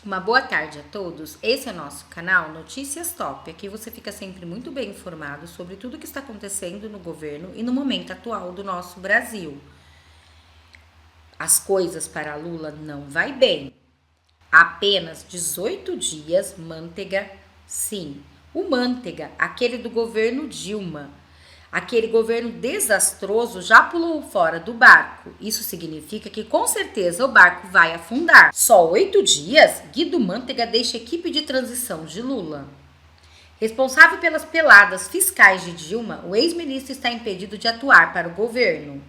Uma boa tarde a todos. Esse é o nosso canal Notícias Top. Aqui você fica sempre muito bem informado sobre tudo o que está acontecendo no governo e no momento atual do nosso Brasil. As coisas para Lula não vai bem. Apenas 18 dias, Manteiga, sim. O Manteiga, aquele do governo Dilma. Aquele governo desastroso já pulou fora do barco. Isso significa que com certeza o barco vai afundar. Só 8 dias, Guido Mantega deixa a equipe de transição de Lula. Responsável pelas peladas fiscais de Dilma, o ex-ministro está impedido de atuar para o governo.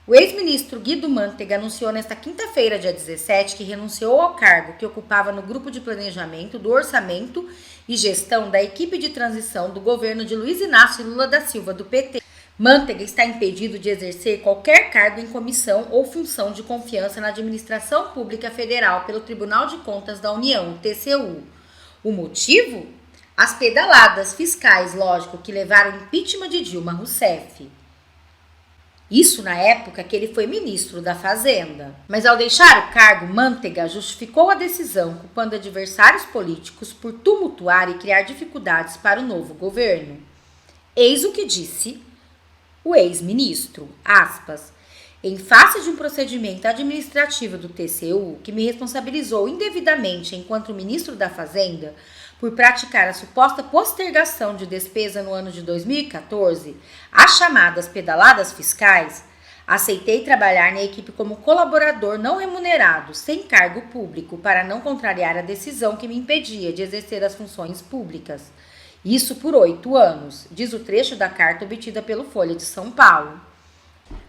O ex-ministro Guido Mantega anunciou nesta quinta-feira, dia 17, que renunciou ao cargo que ocupava no grupo de planejamento do orçamento e gestão da equipe de transição do governo de Luiz Inácio Lula da Silva, do PT. Mantega está impedido de exercer qualquer cargo em comissão ou função de confiança na administração pública federal pelo Tribunal de Contas da União, TCU. O motivo? As pedaladas fiscais, lógico, que levaram ao impeachment de Dilma Rousseff. Isso na época que ele foi ministro da Fazenda. Mas ao deixar o cargo, Mantega justificou a decisão culpando adversários políticos por tumultuar e criar dificuldades para o novo governo. Eis o que disse o ex-ministro, aspas, em face de um procedimento administrativo do TCU que me responsabilizou indevidamente enquanto ministro da Fazenda por praticar a suposta postergação de despesa no ano de 2014, as chamadas pedaladas fiscais, aceitei trabalhar na equipe como colaborador não remunerado, sem cargo público, para não contrariar a decisão que me impedia de exercer as funções públicas. Isso por 8 anos, diz o trecho da carta obtida pelo Folha de São Paulo.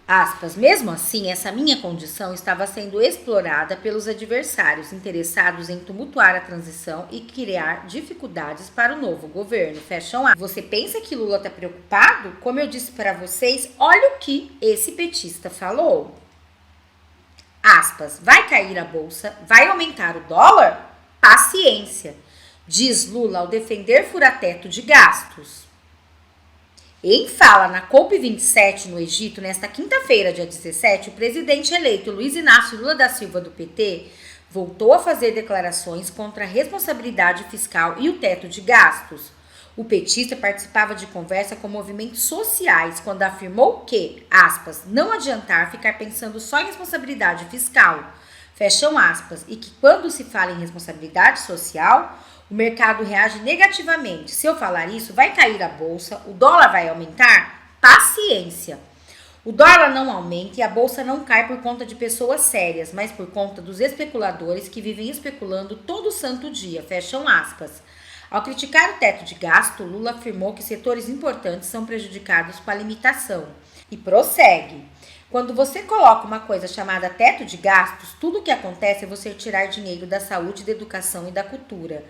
Aspas, mesmo assim, essa minha condição estava sendo explorada pelos adversários interessados em tumultuar a transição e criar dificuldades para o novo governo. Fecham aspas. Você pensa que Lula está preocupado? Como eu disse para vocês, olha o que esse petista falou. Aspas, vai cair a bolsa? Vai aumentar o dólar? Paciência, diz Lula ao defender fura-teto de gastos. Em fala na COP27 no Egito, nesta quinta-feira, dia 17, o presidente eleito Luiz Inácio Lula da Silva, do PT, voltou a fazer declarações contra a responsabilidade fiscal e o teto de gastos. O petista participava de conversa com movimentos sociais quando afirmou que, aspas, não adiantar ficar pensando só em responsabilidade fiscal, fecham aspas, e que quando se fala em responsabilidade social, o mercado reage negativamente. Se eu falar isso, vai cair a bolsa, o dólar vai aumentar? Paciência. O dólar não aumenta e a bolsa não cai por conta de pessoas sérias, mas por conta dos especuladores que vivem especulando todo santo dia, fecham aspas. Ao criticar o teto de gasto, Lula afirmou que setores importantes são prejudicados com a limitação. E prossegue. Quando você coloca uma coisa chamada teto de gastos, tudo o que acontece é você tirar dinheiro da saúde, da educação e da cultura.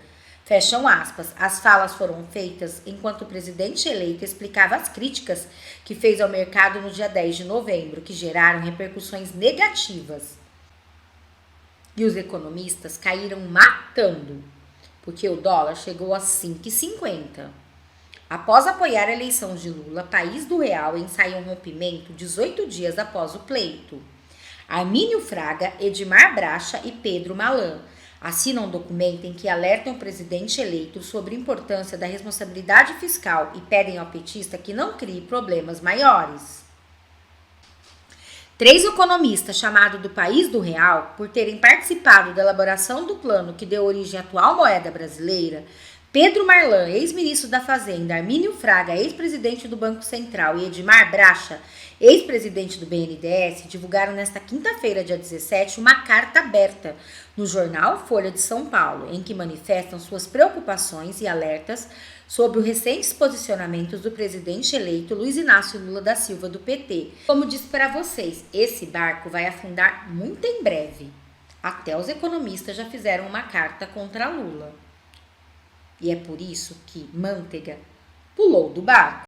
Fecham aspas. As falas foram feitas enquanto o presidente eleito explicava as críticas que fez ao mercado no dia 10 de novembro, que geraram repercussões negativas. E os economistas caíram matando, porque o dólar chegou a 5,50. Após apoiar a eleição de Lula, País do Real ensaia um rompimento 18 dias após o pleito. Armínio Fraga, Edmar Bracha e Pedro Malan assinam um documento em que alertam o presidente eleito sobre a importância da responsabilidade fiscal e pedem ao petista que não crie problemas maiores. 3 economistas chamados do País do Real, por terem participado da elaboração do plano que deu origem à atual moeda brasileira, Pedro Malan, ex-ministro da Fazenda, Armínio Fraga, ex-presidente do Banco Central e Edmar Bracha, ex-presidente do BNDES, divulgaram nesta quinta-feira, dia 17, uma carta aberta no jornal Folha de São Paulo, em que manifestam suas preocupações e alertas sobre os recentes posicionamentos do presidente eleito Luiz Inácio Lula da Silva, do PT. Como disse para vocês, esse barco vai afundar muito em breve. Até os economistas já fizeram uma carta contra Lula. E é por isso que Mantega pulou do barco.